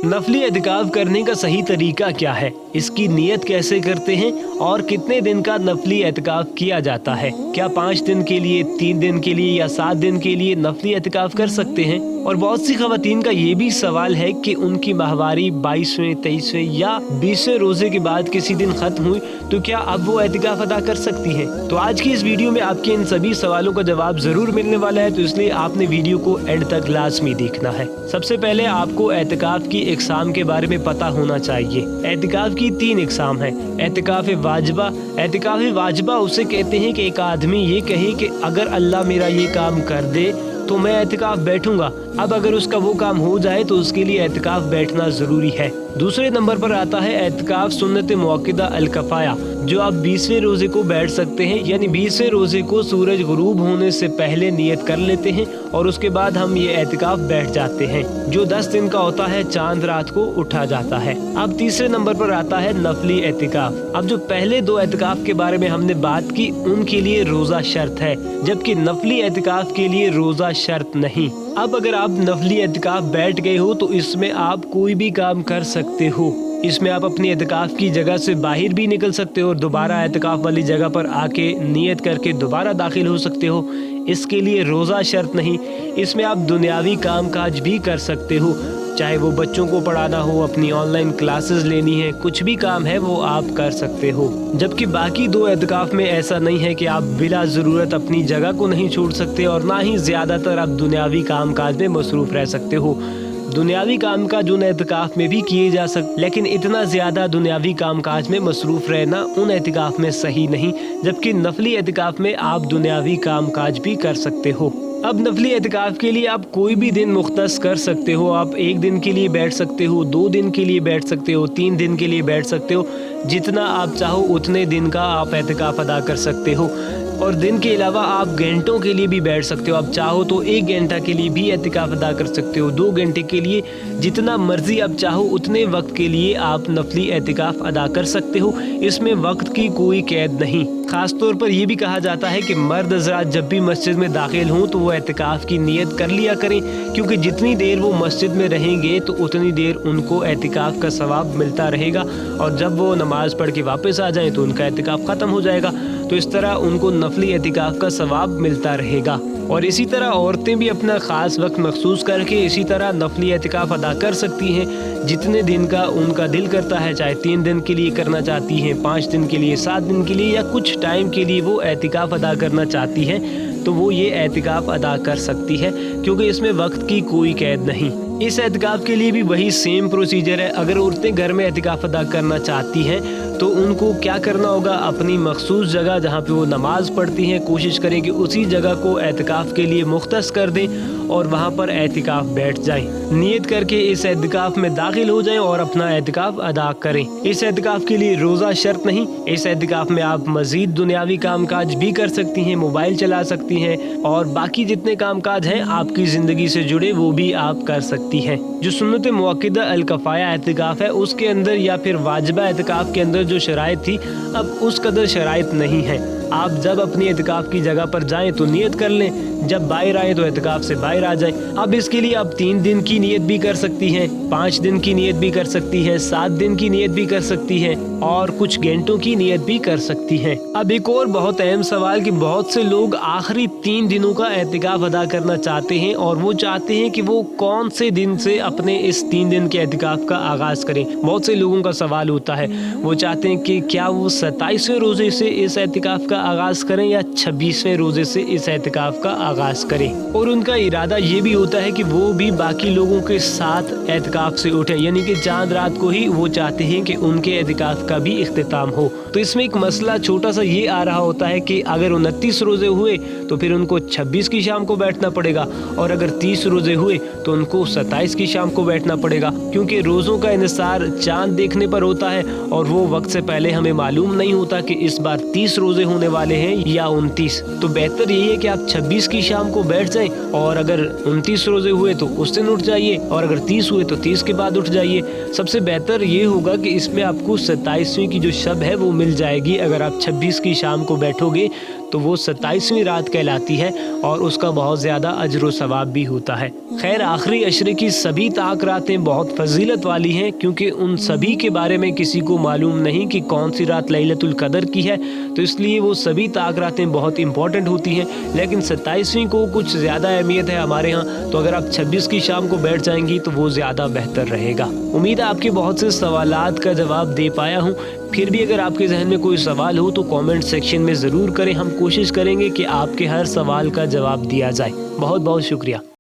नफली एतिकाफ करने का सही तरीका क्या है, इसकी नियत कैसे करते हैं और कितने दिन का नफली एतिकाफ किया जाता है? क्या 5 दिन के लिए, 3 दिन के लिए या 7 दिन के लिए नफली एतिकाफ कर सकते हैं? और बहुत सी खवातीन का ये भी सवाल है कि उनकी माहवारी 22वें, 23वें या 20वें रोजे के बाद किसी दिन खत्म हुई तो क्या अब वो एतिकाफ अदा कर सकती हैं? तो आज की इस वीडियो में आपके इन सभी सवालों का जवाब जरूर मिलने वाला है, तो इसलिए आपने वीडियो को एंड तक लाजमी देखना है। सबसे पहले आपको एतिकाफ की इकसाम के बारे में पता होना चाहिए। एतिकाफ की 3 इकसाम है। एतिकाफ वाजिबा। एतिकाफ वाजिबा उसे कहते हैं कि एक आदमी ये कहे कि अगर अल्लाह मेरा ये काम कर दे तो मैं एतिकाफ बैठूंगा। अब अगर उसका वो काम हो जाए तो उसके लिए एतिकाफ बैठना जरूरी है। दूसरे नंबर पर आता है एतिकाफ सुन्नत मुअक्कदा अल कफाया, जो आप 20वें रोजे को बैठ सकते हैं, यानी 20वें रोजे को सूरज गुरूब होने से पहले नियत कर लेते हैं और उसके बाद हम ये एतिकाफ बैठ जाते हैं, जो 10 दिन का होता है, चांद रात को उठा जाता है। अब तीसरे नंबर पर आता है नफली एतिकाफ। अब जो पहले 2 एतिकाफ के बारे में हमने बात की उनके लिए रोजा शर्त है, जबकि नफली एतिकाफ के लिए रोजा शर्त नहीं। अब अगर आप नफली एतिकाफ बैठ गए हो तो इसमें आप कोई भी काम कर सकते हो। इसमें आप अपनी एतिकाफ की जगह से बाहर भी निकल सकते हो और दोबारा एतिकाफ वाली जगह पर आके नियत करके दोबारा दाखिल हो सकते हो। इसके लिए रोज़ा शर्त नहीं। इसमें आप दुनियावी काम काज भी कर सकते हो, चाहे वो बच्चों को पढ़ाना हो, अपनी ऑनलाइन क्लासेस लेनी है, कुछ भी काम है वो आप कर सकते हो। जबकि बाकी 2 एतिकाफ में ऐसा नहीं है कि आप बिला ज़रूरत अपनी जगह को नहीं छोड़ सकते और ना ही ज़्यादातर आप दुनियावी काम काज में मसरूफ़ रह सकते हो। दुनियावी काम काज उन एतिकाफ में भी किए जा सकते, लेकिन इतना ज़्यादा दुनियावी काम काज में मसरूफ़ रहना उन एतिकाफ में सही नहीं, जबकि नफली एतिकाफ में आप दुनियावी काम काज भी कर सकते हो। अब नफली एतिकाफ के लिए आप कोई भी दिन मुख्तस कर सकते हो। आप 1 दिन के लिए बैठ सकते हो, 2 दिन के लिए बैठ सकते हो, 3 दिन के लिए बैठ सकते हो। जितना आप चाहो उतने दिन का आप एतिकाफ अदा कर सकते हो। और दिन के अलावा आप घंटों के लिए भी बैठ सकते हो। आप चाहो तो 1 घंटा के लिए भी एतिकाफ अदा कर सकते हो, 2 घंटे के लिए, जितना मर्जी आप चाहो उतने वक्त के लिए आप नफली एतिकाफ अदा कर सकते हो। इसमें वक्त की कोई कैद नहीं। खास तौर पर यह भी कहा जाता है कि मर्द हज़रात जब भी मस्जिद में दाखिल हों तो वो एतिकाफ की नियत कर लिया करें, क्योंकि जितनी देर वो मस्जिद में रहेंगे तो उतनी देर उनको एतिकाफ का सवाब मिलता रहेगा, और जब वो नमाज पढ़ के वापस आ जाएं तो उनका एतिकाफ ख़त्म हो जाएगा। तो इस तरह उनको नफली एतिकाफ का सवाब मिलता रहेगा। और इसी तरह औरतें भी अपना ख़ास वक्त मखसूस करके इसी तरह नफली एतिकाफ अदा कर सकती हैं, जितने दिन का उनका दिल करता है। चाहे 3 दिन के लिए करना चाहती हैं, 5 दिन के लिए, 7 दिन के लिए, या कुछ टाइम के लिए वो एतिकाफ अदा करना चाहती हैं तो वो ये एतिकाफ अदा कर सकती है, क्योंकि इसमें वक्त की कोई कैद नहीं। इस एतिकाफ के लिए भी वही सेम प्रोसीजर है। अगर औरतें घर में एतिकाफ अदा करना चाहती हैं तो उनको क्या करना होगा, अपनी मखसूस जगह जहाँ पे वो नमाज पढ़ती हैं कोशिश करें कि उसी जगह को एतिकाफ के लिए मुख्तस कर दें और वहाँ पर एतिकाफ बैठ जाएं। नियत करके इस एतिकाफ में दाखिल हो जाएं और अपना एतिकाफ अदा करें। इस एतिकाफ के लिए रोज़ा शर्त नहीं। इस एतिकाफ में आप मज़ीद दुनियावी काम काज भी कर सकती हैं, मोबाइल चला सकती हैं और बाकी जितने काम काज हैं आपकी ज़िंदगी से जुड़े वो भी आप कर सकती हैं। जो सुन्नत मुअक्कदा अल कफाया एतिकाफ है उसके अंदर या फिर वाजिबा एतिकाफ के अंदर जो शराइत थी, अब उस कदर शराइत नहीं है। आप जब अपनी एतिकाफ की जगह पर जाएं तो नियत कर लें, जब बाहर आए तो एतिकाफ से बाहर आ जाएं। अब इसके लिए आप 3 दिन की नियत भी कर सकती हैं, 5 दिन की नियत भी कर सकती हैं, 7 दिन की नियत भी कर सकती हैं और कुछ घंटों की नियत भी कर सकती हैं। अब एक और बहुत अहम सवाल कि बहुत से लोग आखिरी 3 दिनों का एतिकाफ अदा करना चाहते हैं और वो चाहते हैं कि वो कौन से दिन से अपने इस 3 दिन के एतिकाफ का आगाज़ करें। बहुत से लोगों का सवाल होता है, वो चाहते हैं कि क्या वो 27वें रोज़े से इस एतिकाफ का आगाज़ करें या 26वें रोज़े से इस एतिकाफ का आगाज़ करें। और उनका इरादा ये भी होता है कि वो भी बाकी लोगों के साथ एतिकाफ से उठे, यानी कि चांद रात को ही वो चाहते हैं कि उनके एतिकाफ का भी इख्तिताम हो। तो इसमें एक मसला छोटा सा ये आ रहा होता है कि अगर 29 रोज़े हुए तो फिर उनको 26 की शाम को बैठना पड़ेगा, और अगर 30 रोज़े हुए तो उनको 27 की शाम को बैठना पड़ेगा, क्योंकि रोज़ों का इन्हिसार चांद देखने पर होता है और वो वक्त से पहले हमें मालूम नहीं होता कि इस बार 30 रोज़े होने वाले हैं या 29। तो बेहतर यही है कि आप 26 की शाम को बैठ जाएं, और अगर 29 रोज़े हुए तो उस दिन उठ जाइए, और अगर 30 हुए तो 30 के बाद उठ जाइए। सबसे बेहतर ये होगा कि इसमें आपको 27वीं की जो शब है वो मिल जाएगी। अगर आप 26 की शाम को बैठोगे تو وہ 27ویں رات کہلاتی ہے اور اس کا بہت زیادہ اجر و ثواب بھی ہوتا ہے۔ خیر، آخری عشرے کی سبھی طاق راتیں بہت فضیلت والی ہیں، کیونکہ ان سبھی کے بارے میں کسی کو معلوم نہیں کہ کون سی رات لیلۃ القدر کی ہے، تو اس لیے وہ سبھی طاق راتیں بہت امپورٹنٹ ہوتی ہیں۔ لیکن 27ویں کو کچھ زیادہ اہمیت ہے ہمارے ہاں، تو اگر آپ 26 کی شام کو بیٹھ جائیں گی تو وہ زیادہ بہتر رہے گا۔ امید ہے آپ کے بہت سے سوالات کا جواب دے پایا ہوں۔ پھر بھی اگر آپ کے ذہن میں کوئی سوال ہو تو کامنٹ سیکشن میں ضرور کریں، ہم کوشش کریں گے کہ آپ کے ہر سوال کا جواب دیا جائے۔ بہت بہت شکریہ۔